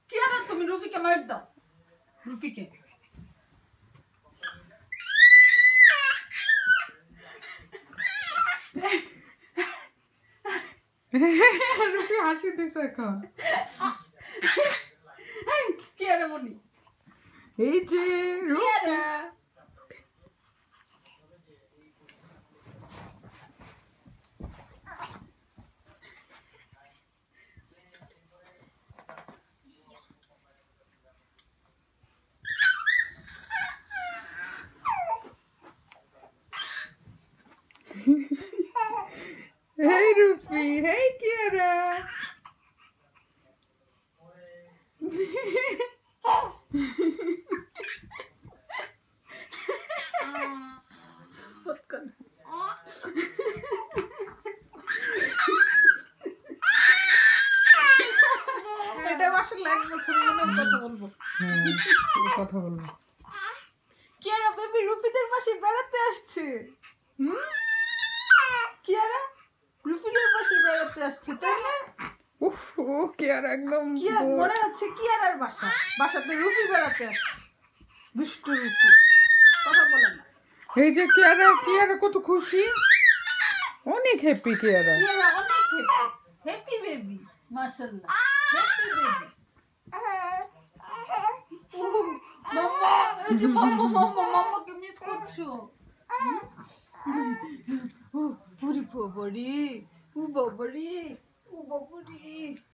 কিয়ারা তুমি রুফিকে মার দাও রুফিকে রুফি হাসি দিছে এখন কিয়ারা মনি এই যে Kiara Hey Rufi, hey Kiara. এটা আসলে এক বছরের মনে কথা বলবো কথা বলবো কিয়ারা বেবি রুফিদের পাশে বেড়াতে আসছে কিয়ারা রুফিদের পাশে বেড়াতে আসছে তাই না উফ ও কিয়ারা একদম কিয়ার মনে হচ্ছে কিয়ারার বাসাতে রুফি বেড়াতে আসছে দুষ্টু রুফি কথা বলে না এই যে কিয়ারা কত খুশি অনেক হ্যাপি কিয়ারা কিয়ারা অনেক হ্যাপি বেবি মাশাআল্লাহ হ্যাপি বেবি মাম্মা এই যে মাম্মাকে মিস করছো ও বাবারি ও বাবারি